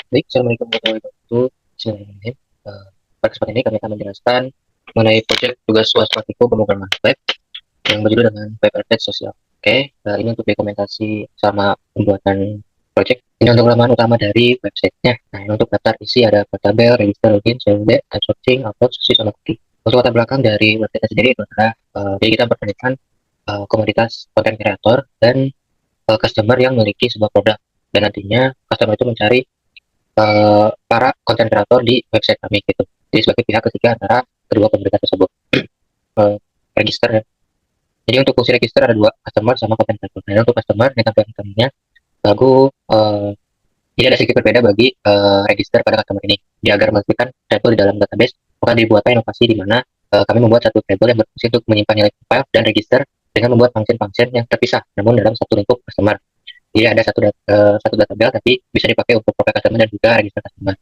Baik, Assalamualaikum warahmatullahi wabarakatuh. Bismillahirrahmanirrahim. Pada kesempatan ini kami akan menjelaskan mengenai proyek tugas UAS praktikum pemrograman web yang berjudul dengan Web Architect Sosial. Oke, ini untuk dokumentasi sama pembuatan proyek. Ini untuk halaman utama dari websitenya. Nah, ini untuk daftar isi ada tabel, register, login, CLD, type searching, upload, sesi, sama cookie. Untuk latar belakang dari website sendiri itu adalah jadi kita memperkenalkan komoditas content creator dan customer yang memiliki sebuah produk, dan nantinya customer itu mencari para konten kreator di website kami gitu. Jadi sebagai pihak ketiga antara kedua pemerintah tersebut. Eh, Register ya. Jadi untuk fungsi register ada dua, customer sama konten kreator. Nah, untuk customer yang tampilan utamanya lagu ini ada sedikit berbeda bagi register pada customer ini. Dia agar mengaktifkan table di dalam database, maka dibuatkan inovasi di mana kami membuat satu table yang berfungsi untuk menyimpan nilai file dan register dengan membuat function-function yang terpisah, namun dalam satu lingkup customer. Jadi ada satu database tapi bisa dipakai untuk profile customer dan juga register customer.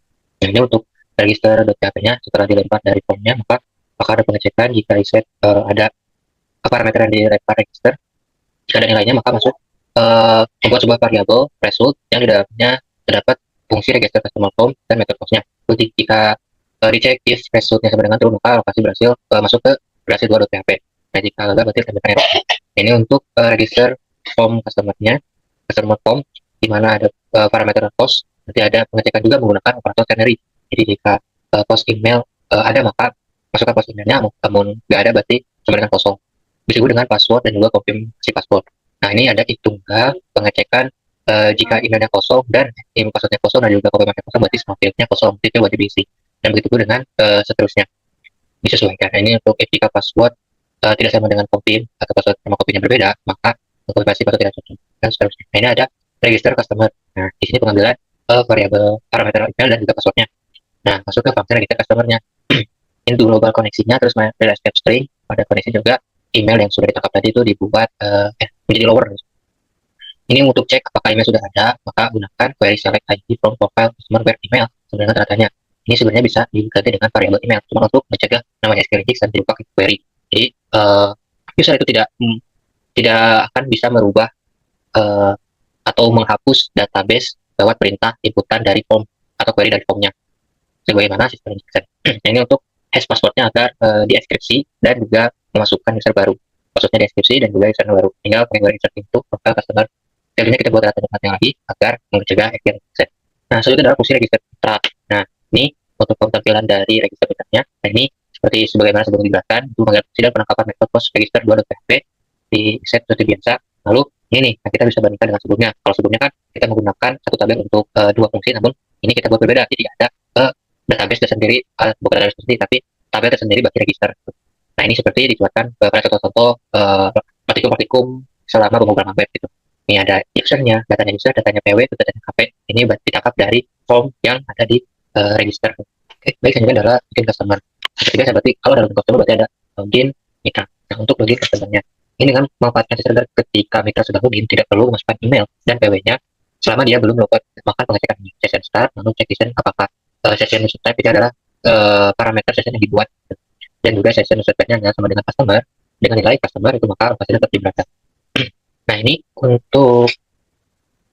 Nah, ini untuk register PHP-nya setelah dilempar dari formnya, maka akan ada pengecekan jika reset ada parameter yang dilempar register. Jika ada nilainya, maka masuk membuat sebuah variabel result yang di dalamnya terdapat fungsi register customer form dan method post-nya. Jadi jika dicek if resultnya sama dengan true, maka lokasi berhasil masuk ke berhasil 2.php. Nah, jika gagal berarti tambahkan error. Ini untuk register form customer form, di mana ada parameter post. Nanti ada pengecekan juga menggunakan operator ternary. Jadi jika post email ada, maka masukkan post emailnya, namun nggak ada berarti sama dengan kosong. Bisa juga dengan password dan juga konfirmasi password. Nah, ini ada if tunggal pengecekan jika emailnya kosong dan email passwordnya kosong dan juga konfirmasi kosong, berarti semua fieldnya kosong, itu wajib diisi. Dan begitu juga dengan seterusnya disesuaikan. Nah, ini untuk jika password tidak sama dengan confirm atau password sama confirmnya berbeda, maka konfirmasi password tidak cocok dan seterusnya. Nah, ini ada register customer. Nah, di sini pengambilan variabel parameter email dan juga passwordnya. Nah, masuk ke function register customernya. Ini global koneksinya, terus ada step string, pada koneksi juga email yang sudah ditangkap tadi itu dibuat menjadi lower. Ini untuk cek apakah email sudah ada, maka gunakan query select ID from profile customer where email sebenarnya tanda-tanya. Ini sebenarnya bisa diganti dengan variabel email, cuma untuk mencegah namanya SQL injection dan dibuka query. Jadi user itu tidak akan bisa merubah uh, atau menghapus database lewat perintah inputan dari form atau query dari formnya. Sebagaimana sistem injection. Nah, ini untuk hash passwordnya agar dieskripsi dan juga memasukkan user baru. Passwordnya dieskripsi dan juga user baru. Tinggal query insert into profile customer. Selanjutnya kita buat data tempatnya lagi agar mencegah injection. Nah, selanjutnya adalah fungsi register mitra. Nah, ini untuk tampilan dari register mitranya. Nah, ini seperti sebagaimana sebelum dijelaskan, itu mengenai fungsi dan penangkapan metode post register 2.php di set seperti biasa. Lalu ini nih, nah kita bisa bandingkan dengan sebelumnya. Kalau sebelumnya kan kita menggunakan satu tabel untuk dua fungsi, namun ini kita buat berbeda. Jadi ada database tersendiri, bukan database tersendiri, tapi tabel tersendiri bagi register. Nah, ini seperti dibuatkan pada contoh-contoh praktikum-praktikum selama pemrograman web gitu. Ini ada usernya, datanya user, datanya PW, datanya KP. Ini ditangkap dari form yang ada di register. Oke, baik, selanjutnya adalah login customer. Ketiga, berarti kalau ada login customer berarti ada login mitra. Nah, untuk login customernya, ini dengan memanfaatkan sistem ketika mitra sudah login, tidak perlu memasukkan email dan PW-nya selama dia belum melakukan pengecekan session start, lalu cek session apakah session user type itu adalah parameter session yang dibuat, dan juga session user type-nya sama dengan customer dengan nilai customer itu, maka pasti tetap di berada. Nah, ini untuk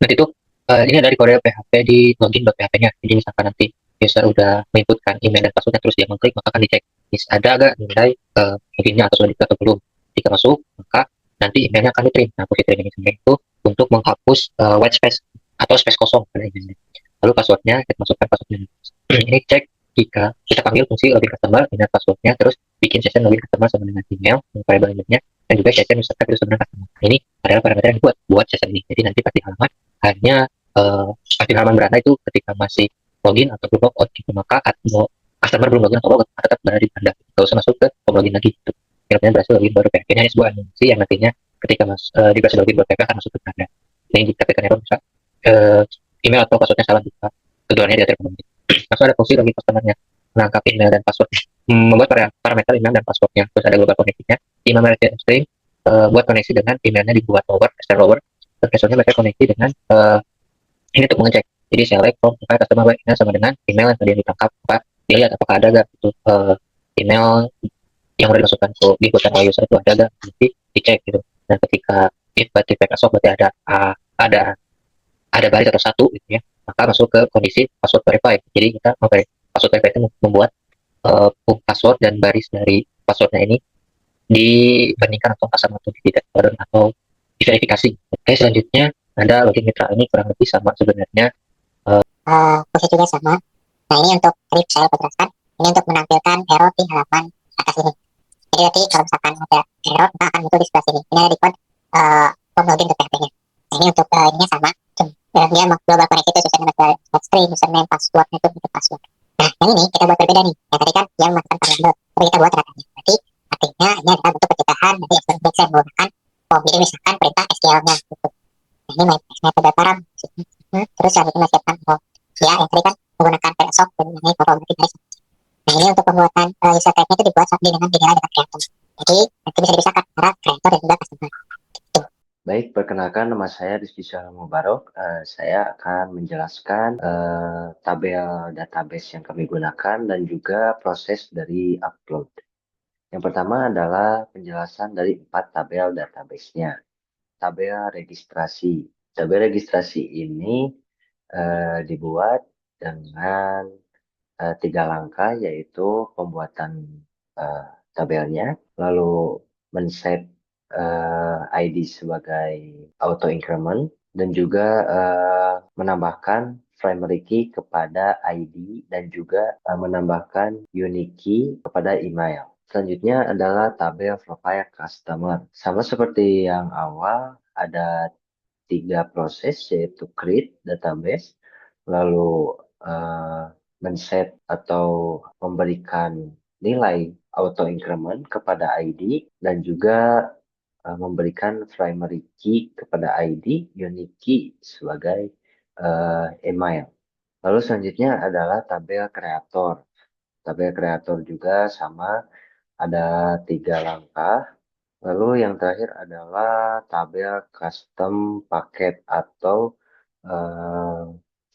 nanti itu ini dari kode PHP di login.php-nya. Jadi misalkan nanti user udah menginputkan email dan passwordnya, terus dia mengklik, maka akan dicek ada agak nilai loginnya atau sudah diklik atau belum. Jika masuk, maka nanti emailnya akan di-trim. Nah, fungsi trim ini sebenarnya itu untuk menghapus white space atau space kosong pada emailnya. Lalu passwordnya, kita masukkan passwordnya. Ini cek jika kita panggil fungsi login customer dengan passwordnya, terus bikin session login customer sama dengan email, variable emailnya, dan juga session user type itu sebenarnya customer. Nah, ini adalah parameter yang dibuat buat session ini. Jadi nanti pasti halaman hanya aktif halaman beranda itu ketika masih login atau belum logout gitu, maka customer belum login atau logout tetap berada di beranda, nggak usah masuk ke form login lagi gitu. Akhirnya berhasil login baru PHP. Ini hanya sebuah animasi yang nantinya ketika di berhasil login baru PHP akan masuk ke beranda. Ini jika kita error bisa email atau passwordnya salah, jika keduanya tidak terpenuhi. Langsung ada fungsi login customernya, menangkap email dan password, membuat parameter email dan passwordnya, terus ada global connectingnya, email string, buat koneksi dengan emailnya dibuat lower, external lower, dan passwordnya mereka koneksi dengan ini untuk mengecek. Jadi select from apakah customer web email sama dengan email yang tadi ditangkap, apa dilihat apakah ada gak itu email yang udah dimasukkan ke dibuatkan oleh user itu ada gak, nanti dicek gitu. Dan ketika if berarti backup berarti ada baris atau satu gitu ya, maka masuk ke kondisi password verify. Jadi kita password verify itu membuat password dan baris dari passwordnya ini dibandingkan atau pasang atau tidak atau diverifikasi. Oke, selanjutnya ada login mitra. Ini kurang lebih sama sebenarnya. Fungsi juga sama. Nah, ini untuk tadi saya jelaskan. Ini untuk menampilkan error di halaman atas ini. Jadi nanti kalau misalkan ada error, maka akan muncul di sebelah sini. Ini ada di code form login untuk PHP-nya. Nah, ini untuk ininya sama. Dia global connect itu sesuai dengan string, username, passwordnya itu untuk password. Nah, yang ini kita buat berbeda nih. Yang tadi kan yang menggunakan variable, tapi kita buat ratanya. Berarti artinya ini adalah bentuk pencegahan dari external saya menggunakan form. Jadi misalkan perintah SQL-nya gitu. Nah, ini metode param. Terus selanjutnya menyiapkan form. Ya, yang tadi kan menggunakan PSOC dan ini form berarti dari. Nah, ini untuk pembuatan user type-nya itu dibuat dengan general data creator. Jadi nanti bisa dipisahkan antara creator dan juga customer. Baik, perkenalkan nama saya Rizky Syahal Mubarok. Saya akan menjelaskan tabel database yang kami gunakan dan juga proses dari upload. Yang pertama adalah penjelasan dari 4 tabel database-nya. Tabel registrasi. Tabel registrasi ini dibuat dengan 3 langkah, yaitu pembuatan tabelnya, lalu men-set ID sebagai auto increment, dan juga menambahkan primary key kepada ID dan juga menambahkan unique key kepada email. Selanjutnya adalah tabel profile customer. Sama seperti yang awal, ada 3 proses, yaitu create database, lalu men-set atau memberikan nilai auto increment kepada ID, dan juga memberikan primary key kepada ID, unique key sebagai email. Lalu selanjutnya adalah tabel kreator. Tabel kreator juga sama, ada 3 langkah. Lalu yang terakhir adalah tabel custom paket atau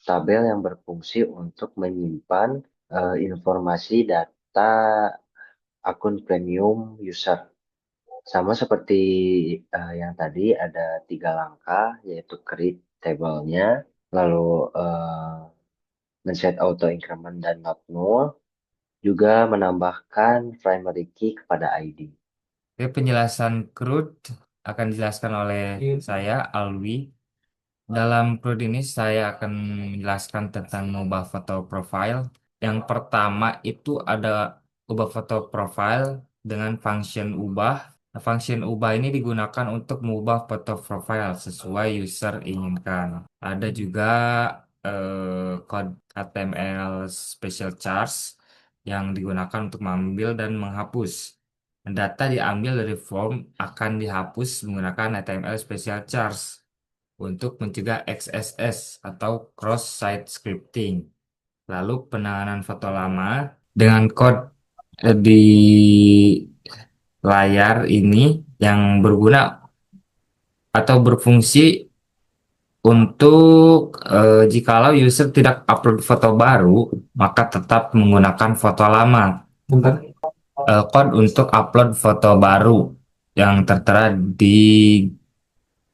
tabel yang berfungsi untuk menyimpan informasi data akun premium user. Sama seperti yang tadi, ada 3 langkah, yaitu create table-nya, lalu men-set auto increment dan not null, juga menambahkan primary key kepada ID. Oke, penjelasan CRUD akan dijelaskan oleh saya, Alwi. Dalam CRUD ini saya akan menjelaskan tentang mengubah foto profile. Yang pertama itu ada ubah foto profile dengan function ubah. Nah, function ubah ini digunakan untuk mengubah foto profile sesuai user inginkan. Ada juga kode HTML special charge yang digunakan untuk mengambil dan menghapus. Data diambil dari form akan dihapus menggunakan HTML special charge untuk mencegah XSS atau cross-site scripting. Lalu penanganan foto lama dengan code di layar ini yang berguna atau berfungsi untuk jikalau user tidak upload foto baru, maka tetap menggunakan foto lama. Code untuk upload foto baru yang tertera di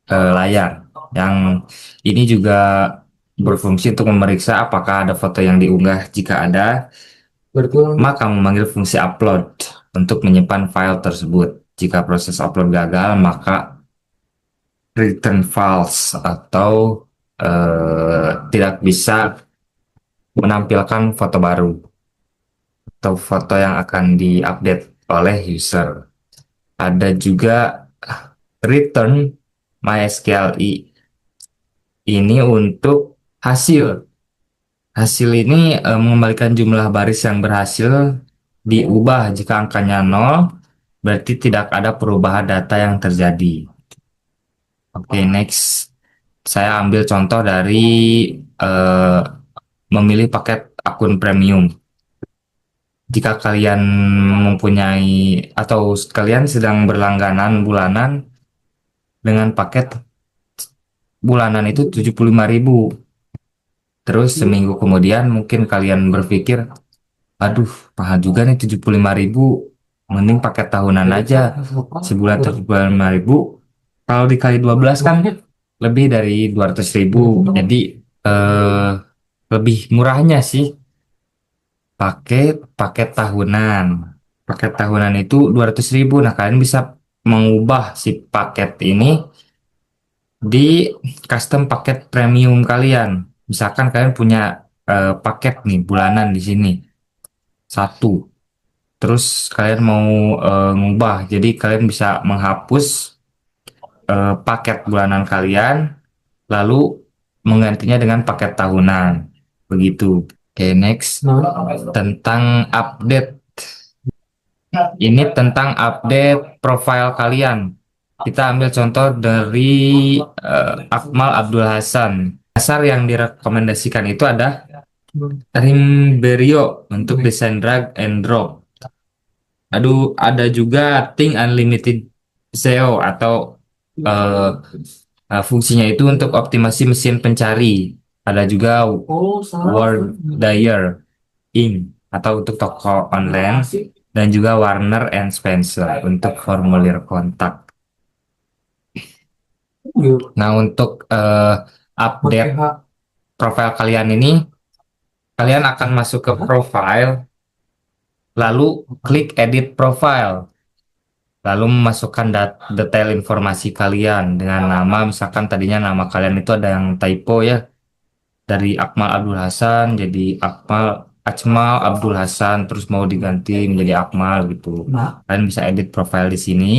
layar. Yang ini juga berfungsi untuk memeriksa apakah ada foto yang diunggah. Jika ada, maka memanggil fungsi upload untuk menyimpan file tersebut. Jika proses upload gagal, maka return false atau tidak bisa menampilkan foto baru atau foto yang akan diupdate oleh user. Ada juga return MySQL ini untuk hasil. Hasil ini mengembalikan jumlah baris yang berhasil diubah. Jika angkanya 0, berarti tidak ada perubahan data yang terjadi. Oke, next. Saya ambil contoh dari memilih paket akun premium. Jika kalian mempunyai atau kalian sedang berlangganan bulanan dengan paket bulanan itu 75.000. Terus seminggu kemudian mungkin kalian berpikir, aduh mahal juga nih 75.000, mending paket tahunan aja, sebulan 75.000. Kalau dikali 12 kan lebih dari 200.000. Jadi lebih murahnya sih paket tahunan. Paket tahunan itu 200.000. Nah, kalian bisa mengubah si paket ini di custom paket premium kalian. Misalkan kalian punya paket nih bulanan di sini satu. Terus kalian mau ngubah, jadi kalian bisa menghapus paket bulanan kalian, lalu menggantinya dengan paket tahunan. Begitu. Oke, next. Tentang update. Ini tentang update profile kalian. Kita ambil contoh dari Akmal Abdul Hasan. Dasar yang direkomendasikan itu ada Rimberio untuk desain drag and drop. Aduh, ada juga Think Unlimited SEO atau eh, fungsinya itu untuk optimasi mesin pencari. Ada juga Word Dyer Inc. atau untuk toko online dan juga Warner and Spencer untuk formulir kontak. Nah, untuk update profil kalian ini, kalian akan masuk ke profile, lalu klik edit profile, lalu memasukkan detail informasi kalian dengan nama, misalkan tadinya nama kalian itu ada yang typo ya, dari Akmal Abdul Hasan jadi Akmal Abdul Hasan, terus mau diganti menjadi Akmal gitu. Kalian bisa edit profile di sini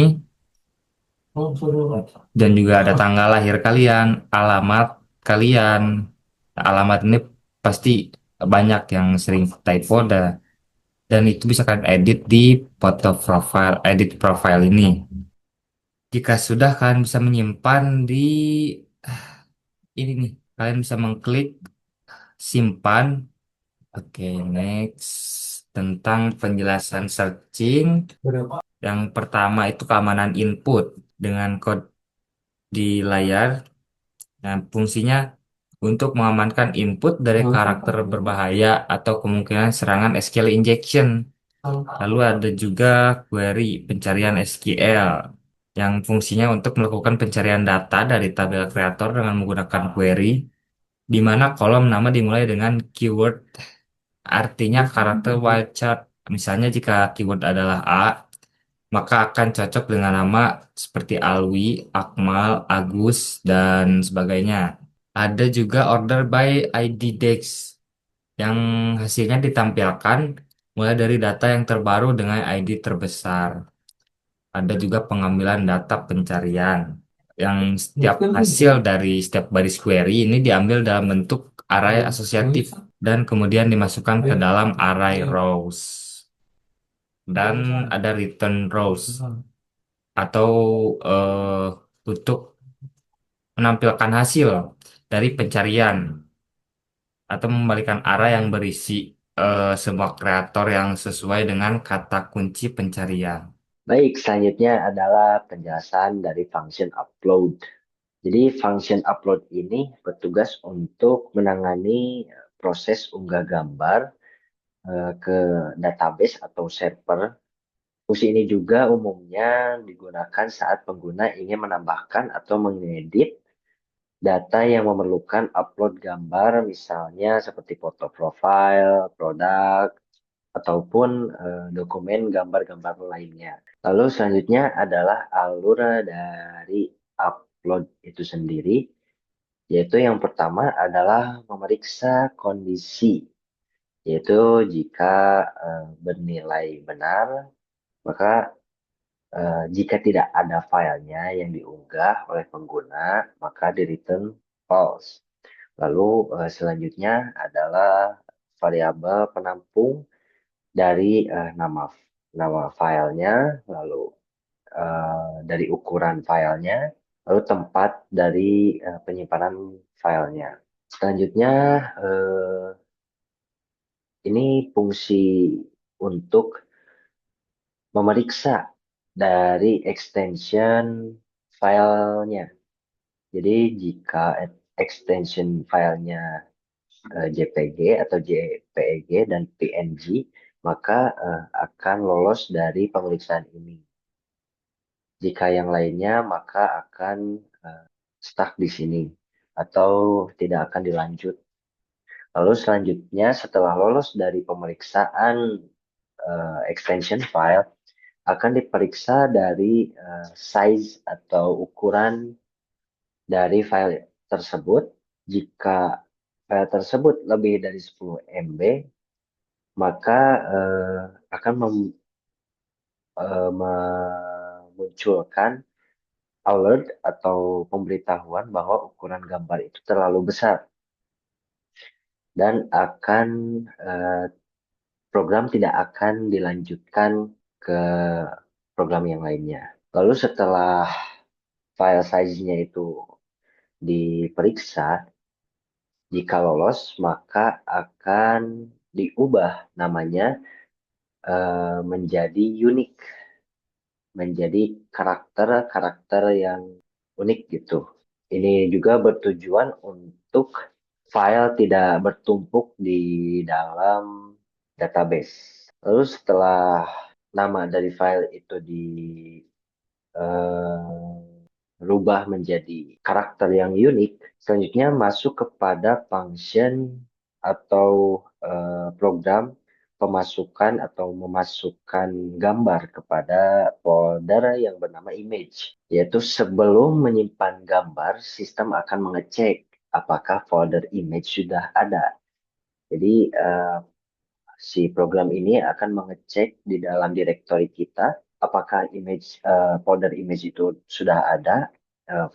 dan juga ada tanggal lahir kalian, alamat kalian. Nah, alamat ini pasti banyak yang sering typo dan itu bisa kalian edit di foto profile, edit profile ini. Jika sudah, kalian bisa menyimpan di ini nih. Kalian bisa mengklik simpan. Oke, next. Tentang penjelasan searching. Yang pertama itu keamanan input dengan code di layar. Nah, fungsinya untuk mengamankan input dari karakter berbahaya atau kemungkinan serangan SQL injection. Lalu ada juga query pencarian SQL yang fungsinya untuk melakukan pencarian data dari tabel kreator dengan menggunakan query, di mana kolom nama dimulai dengan keyword artinya karakter wildcard. Misalnya jika keyword adalah A, maka akan cocok dengan nama seperti Alwi, Akmal, Agus, dan sebagainya. Ada juga order by ID Dex yang hasilnya ditampilkan mulai dari data yang terbaru dengan ID terbesar. Ada juga pengambilan data pencarian yang setiap hasil dari setiap baris query ini diambil dalam bentuk array asosiatif dan kemudian dimasukkan ke dalam array rows. Dan ada return rows atau untuk menampilkan hasil dari pencarian atau membalikan arah yang berisi sebuah kreator yang sesuai dengan kata kunci pencarian. Baik, selanjutnya adalah penjelasan dari function upload. Jadi function upload ini bertugas untuk menangani proses unggah gambar ke database atau server. Fungsi ini juga umumnya digunakan saat pengguna ingin menambahkan atau mengedit data yang memerlukan upload gambar, misalnya seperti foto profil, produk, ataupun dokumen gambar-gambar lainnya. Lalu selanjutnya adalah alur dari upload itu sendiri, yaitu yang pertama adalah memeriksa kondisi, yaitu jika bernilai benar, maka jika tidak ada filenya yang diunggah oleh pengguna, maka di return false. Lalu selanjutnya adalah variabel penampung dari nama filenya, lalu dari ukuran filenya, lalu tempat dari penyimpanan filenya. Selanjutnya ini fungsi untuk memeriksa dari extension filenya. Jadi jika extension filenya JPG atau JPEG dan PNG, maka akan lolos dari pemeriksaan ini. Jika yang lainnya, maka akan stuck di sini atau tidak akan dilanjut. Lalu selanjutnya setelah lolos dari pemeriksaan extension file, akan diperiksa dari size atau ukuran dari file tersebut. Jika file tersebut lebih dari 10 MB, maka akan memunculkan alert atau pemberitahuan bahwa ukuran gambar itu terlalu besar dan program tidak akan dilanjutkan ke program yang lainnya. Lalu setelah file size-nya itu diperiksa, jika lolos maka akan diubah namanya menjadi unique, menjadi karakter-karakter yang unik gitu. Ini juga bertujuan untuk file tidak bertumpuk di dalam database. Lalu setelah nama dari file itu dirubah menjadi karakter yang unik, selanjutnya masuk kepada function atau program pemasukan atau memasukkan gambar kepada folder yang bernama image. Yaitu sebelum menyimpan gambar, sistem akan mengecek apakah folder image sudah ada. Jadi si program ini akan mengecek di dalam direktori kita apakah folder image itu sudah ada.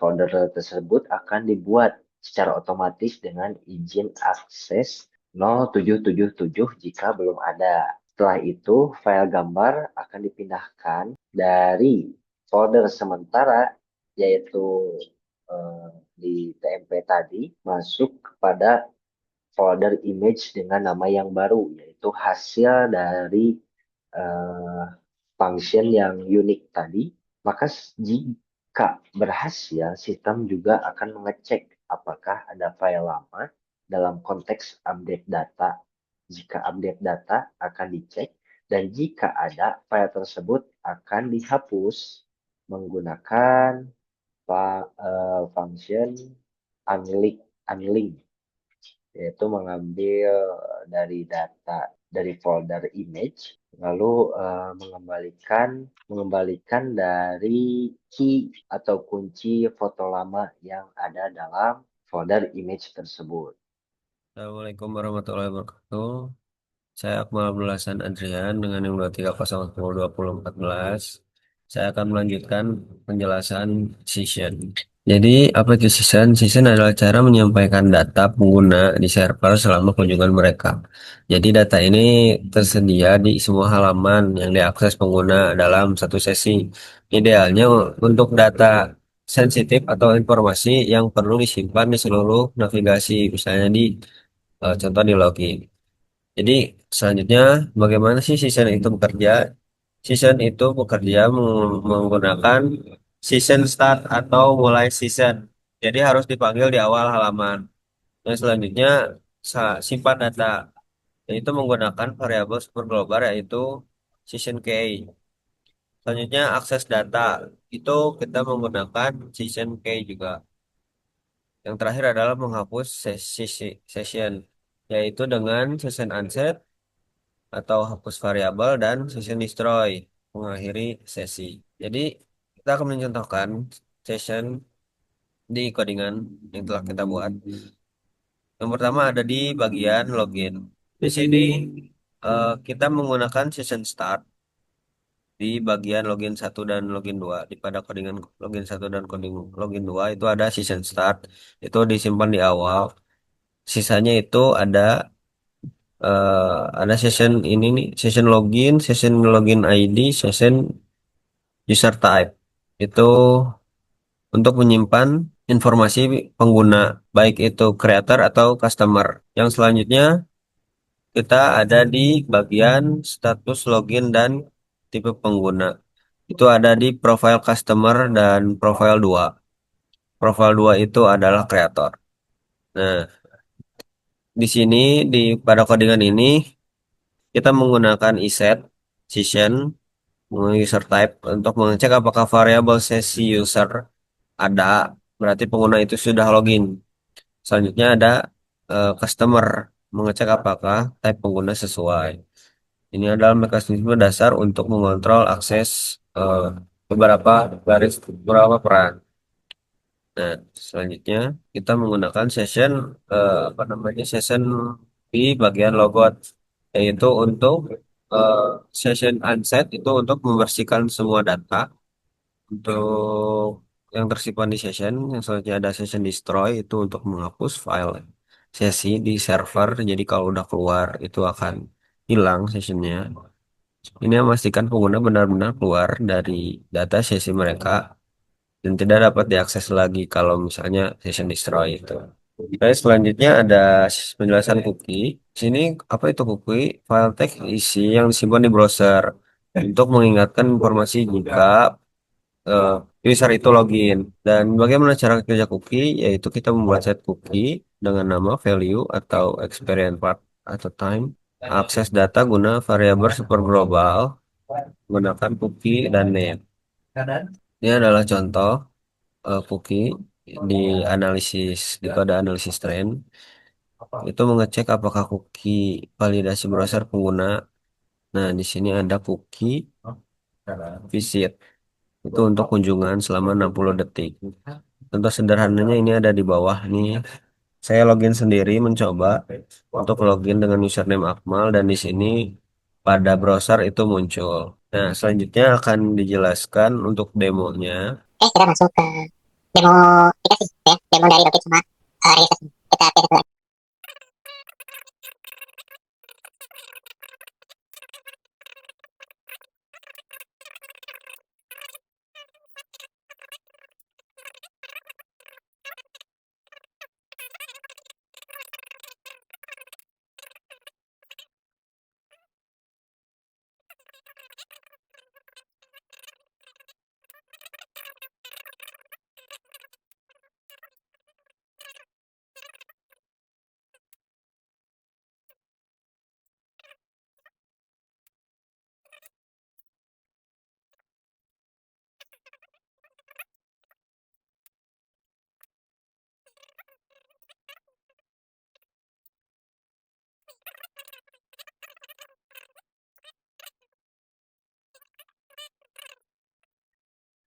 Folder tersebut akan dibuat secara otomatis dengan izin akses 0777 jika belum ada. Setelah itu, file gambar akan dipindahkan dari folder sementara, yaitu di TMP tadi, masuk kepada folder image dengan nama yang baru, yaitu hasil dari function yang unik tadi. Maka jika berhasil, sistem juga akan mengecek apakah ada file lama dalam konteks update data. Jika update data akan dicek, dan jika ada, file tersebut akan dihapus menggunakan function unlink, yaitu mengambil dari data dari folder image, lalu mengembalikan dari key atau kunci foto lama yang ada dalam folder image tersebut. Assalamualaikum warahmatullahi wabarakatuh. Saya Akmal Abdul Hasan Adrian dengan NIM 23012014. Saya akan melanjutkan penjelasan session. Jadi, apa itu session? Session adalah cara menyampaikan data pengguna di server selama kunjungan mereka. Jadi, data ini tersedia di semua halaman yang diakses pengguna dalam satu sesi. Idealnya untuk data sensitif atau informasi yang perlu disimpan di seluruh navigasi, misalnya di contoh di login. Jadi selanjutnya bagaimana sih season itu bekerja? Season itu bekerja menggunakan season start atau mulai season. Jadi harus dipanggil di awal halaman. Dan selanjutnya simpan data, yaitu menggunakan variabel super global yaitu season key. Selanjutnya akses data, itu kita menggunakan season key juga. Yang terakhir adalah menghapus session, yaitu dengan session unset atau hapus variabel dan session destroy mengakhiri sesi. Jadi kita akan mencontohkan session di codingan yang telah kita buat. Yang pertama ada di bagian login. Di sini kita menggunakan session start di bagian login 1 dan login 2. Di pada codingan login 1 dan coding login 2 itu ada session start. Itu disimpan di awal. Sisanya itu ada session ini nih, session login ID, session user type. Itu untuk menyimpan informasi pengguna, baik itu creator atau customer. Yang selanjutnya kita ada di bagian status login dan tipe pengguna. Itu ada di profile customer dan profile 2. Profile 2 itu adalah creator. Nah, di sini pada codingan ini kita menggunakan iset session user type untuk mengecek apakah variabel sesi user ada, berarti pengguna itu sudah login. Selanjutnya ada customer. mengecek apakah type pengguna sesuai. Ini adalah mekanisme dasar untuk mengontrol akses beberapa peran. Nah, selanjutnya kita menggunakan session di bagian logout, yaitu untuk eh, session unset itu untuk membersihkan semua data. Untuk yang tersimpan di session, yang selanjutnya ada session destroy itu untuk menghapus file sesi di server. Jadi kalau udah keluar itu akan hilang sessionnya. Ini memastikan pengguna benar-benar keluar dari data sesi mereka dan tidak dapat diakses lagi kalau misalnya session destroy itu. Oke, selanjutnya ada penjelasan cookie. Sini apa itu cookie? File text isi yang disimpan di browser untuk mengingatkan informasi jika eh, user itu login. Dan bagaimana cara kerja cookie? Yaitu kita membuat set cookie dengan nama value atau experience part atau time. Akses data guna variabel super global menggunakan cookie dan name. Ini adalah contoh cookie di di kode analisis trend. Itu mengecek apakah cookie validasi browser pengguna. Nah, di sini ada cookie visit. Itu untuk kunjungan selama 60 detik. Contoh sederhananya ini ada di bawah nih. Saya login sendiri mencoba untuk login dengan username Akmal dan di sini pada browser itu muncul. Nah, selanjutnya akan dijelaskan untuk demonya. Kita masuk ke demo aplikasi ya, demo dari Docket sama registrasi. Kita pilih satu